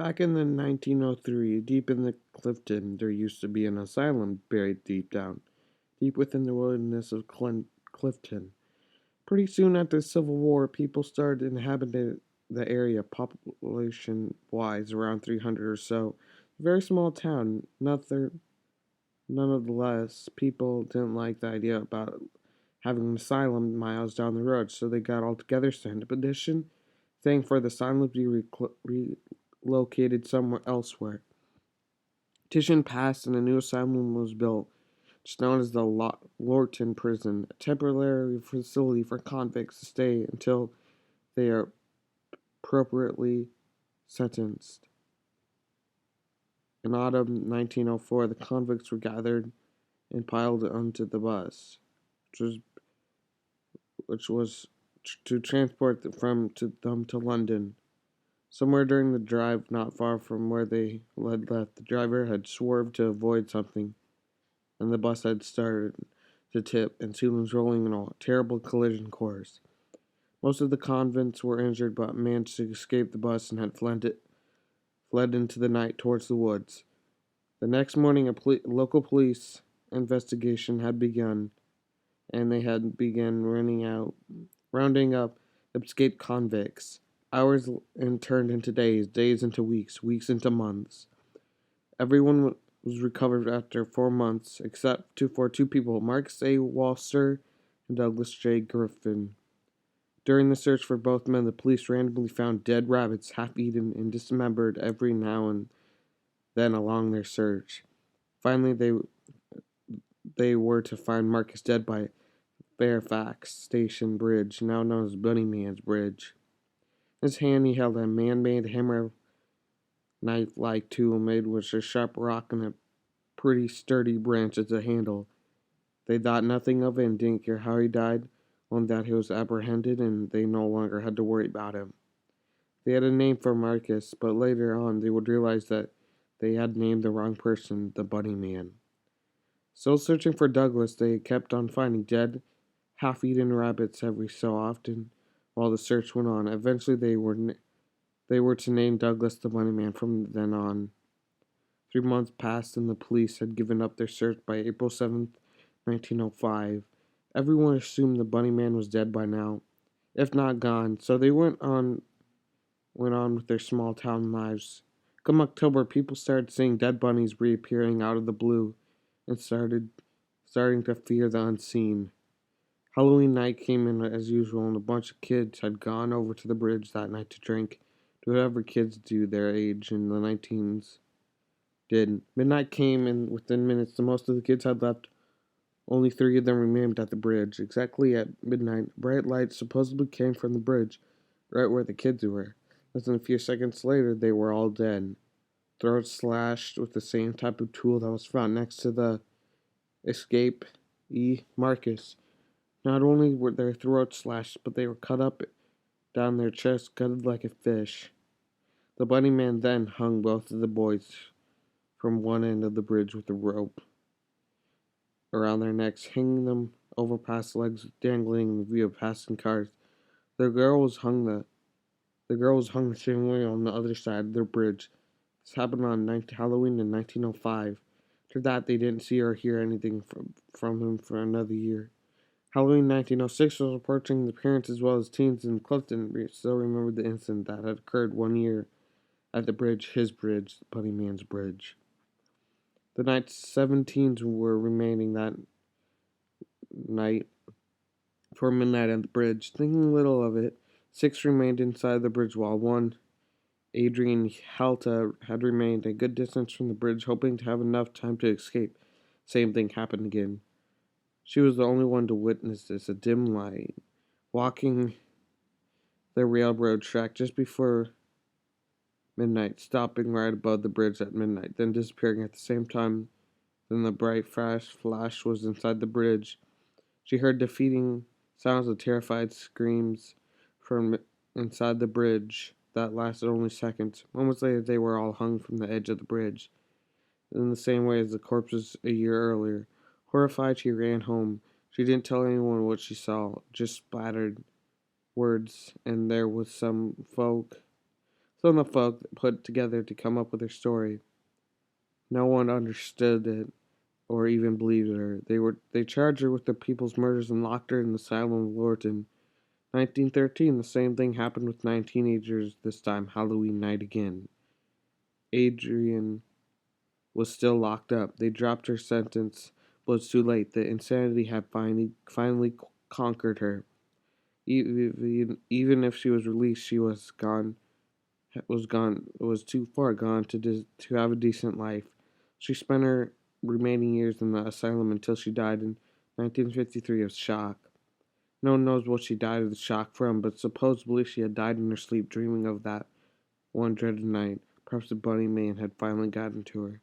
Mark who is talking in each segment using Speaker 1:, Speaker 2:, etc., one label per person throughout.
Speaker 1: Back in the 1903, deep in the Clifton, there used to be an asylum buried deep down, deep within the wilderness of Clifton. Pretty soon after the Civil War, people started inhabiting the area, population-wise, around 300 or so. A very small town, nothing, none of the less. People didn't like the idea about having an asylum miles down the road, so they got all together, signed a petition, saying for the asylum to be relocated somewhere elsewhere. Petition passed and a new asylum was built. It's known as the Lorton Prison, a temporary facility for convicts to stay until they are appropriately sentenced. In autumn 1904, the convicts were gathered and piled onto the bus, which was to transport them to London. Somewhere during the drive, not far from where they had left, the driver had swerved to avoid something, and the bus had started to tip and soon was rolling in a terrible collision course. Most of the convicts were injured but managed to escape the bus and had fled into the night towards the woods. The next morning, a local police investigation had begun, and they had begun rounding up escaped convicts. Hours turned into days, days into weeks, weeks into months. Everyone was recovered after 4 months, except for two people, Marcus A. Walser and Douglas J. Griffin. During the search for both men, the police randomly found dead rabbits, half-eaten and dismembered every now and then along their search. Finally, they were to find Marcus dead by Fairfax Station Bridge, now known as Bunnyman's Bridge. In his hand, he held a man-made hammer knife-like tool made with a sharp rock and a pretty sturdy branch as a handle. They thought nothing of it and didn't care how he died, only that he was apprehended and they no longer had to worry about him. They had a name for Marcus, but later on they would realize that they had named the wrong person, the Bunnyman. Still searching for Douglas, they kept on finding dead, half-eaten rabbits every so often while the search went on. Eventually they were to name Douglas the Bunnyman from then on. 3 months passed and the police had given up their search by April 7th, 1905. Everyone assumed the Bunnyman was dead by now, if not gone, so they went on with their small town lives. Come October, people started seeing dead bunnies reappearing out of the blue and starting to fear the unseen. Halloween night came in as usual, and a bunch of kids had gone over to the bridge that night to drink, do whatever kids do their age in the 19s did. Midnight came, and within minutes, the most of the kids had left. Only 3 of them remained at the bridge. Exactly at midnight, bright lights supposedly came from the bridge, right where the kids were. Less than a few seconds later, they were all dead. Throats slashed with the same type of tool that was found next to the escapee Marcus. Not only were their throats slashed, but they were cut up down their chests, gutted like a fish. The Bunnyman then hung both of the boys from one end of the bridge with a rope around their necks, hanging them over past legs, dangling in the view of passing cars. The girl was hung the same way on the other side of the bridge. This happened on Halloween in 1905. After that, they didn't see or hear anything from him for another year. Halloween 1906 was approaching. The parents as well as teens in Clifton still remembered the incident that had occurred 1 year at the bridge, his bridge, Bunnyman's Bridge. The night's 17s were remaining that night for midnight at the bridge. Thinking little of it, 6 remained inside the bridge while one, Adrian Halta, had remained a good distance from the bridge, hoping to have enough time to escape. Same thing happened again. She was the only one to witness this, a dim light, walking the railroad track just before midnight, stopping right above the bridge at midnight, then disappearing at the same time. Then the bright flash was inside the bridge. She heard defeating sounds of terrified screams from inside the bridge that lasted only seconds. Moments later, they were all hung from the edge of the bridge, in the same way as the corpses a year earlier. Horrified, she ran home. She didn't tell anyone what she saw, just splattered words, and there was some folk Some of the folk put together to come up with her story. No one understood it or even believed her. They charged her with the people's murders and locked her in the asylum of Lorton. 1913, the same thing happened with 9 teenagers, this time Halloween night again. Adrian was still locked up. They dropped her sentence, but it was too late. The insanity had finally conquered her. Even if she was released, she was too far gone to have a decent life. She spent her remaining years in the asylum until she died in 1953 of shock. No one knows what she died of the shock from, but supposedly she had died in her sleep dreaming of that one dreaded night. Perhaps the Bunnyman had finally gotten to her.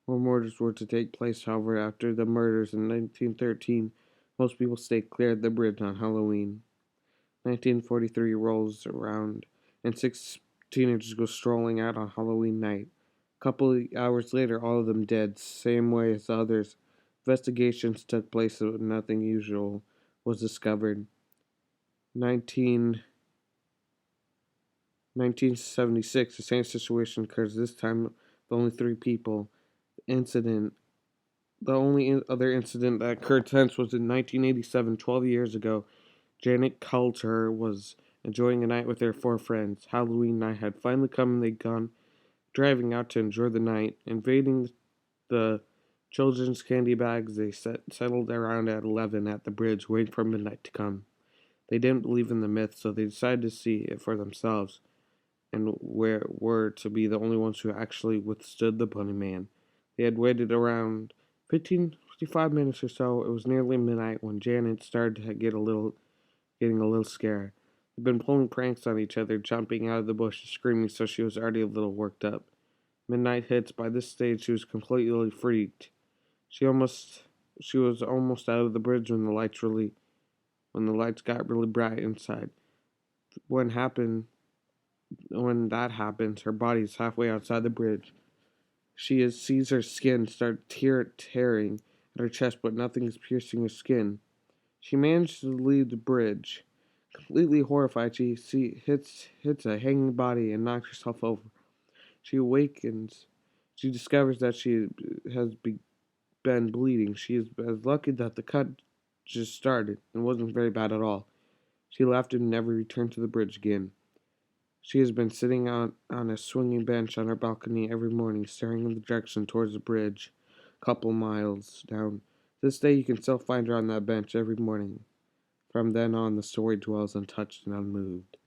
Speaker 1: More murders were to take place, however, after the murders in 1913. Most people stayed clear of the bridge on Halloween. 1943 rolls around, and 6 teenagers go strolling out on Halloween night. A couple of hours later, all of them dead, same way as the others. Investigations took place, but nothing usual was discovered. 1976, the same situation occurs. This time, with only 3 people. Incident. The only other incident that occurred since was in 1987, 12 years ago. Janet Coulter was enjoying a night with her 4 friends. Halloween night had finally come and they'd gone driving out to enjoy the night. Invading the children's candy bags, they settled around at 11 at the bridge, waiting for midnight to come. They didn't believe in the myth, so they decided to see it for themselves, and were to be the only ones who actually withstood the Bunnyman. They had waited around 55 minutes or so. It was nearly midnight when Janet started to getting a little scared. They'd been pulling pranks on each other, jumping out of the bushes, screaming, so she was already a little worked up. Midnight hits. By this stage, she was completely freaked. She was almost out of the bridge when the lights got really bright inside. When happened, when that happens, her body is halfway outside the bridge. Sees her skin start tearing at her chest, but nothing is piercing her skin. She manages to leave the bridge. Completely horrified, hits a hanging body and knocks herself over. She awakens. She discovers that she has been bleeding. She is lucky that the cut just started and wasn't very bad at all. She left and never returned to the bridge again. She has been sitting on a swinging bench on her balcony every morning, staring in the direction towards the bridge, a couple miles down. This day you can still find her on that bench every morning. From then on, the story dwells untouched and unmoved.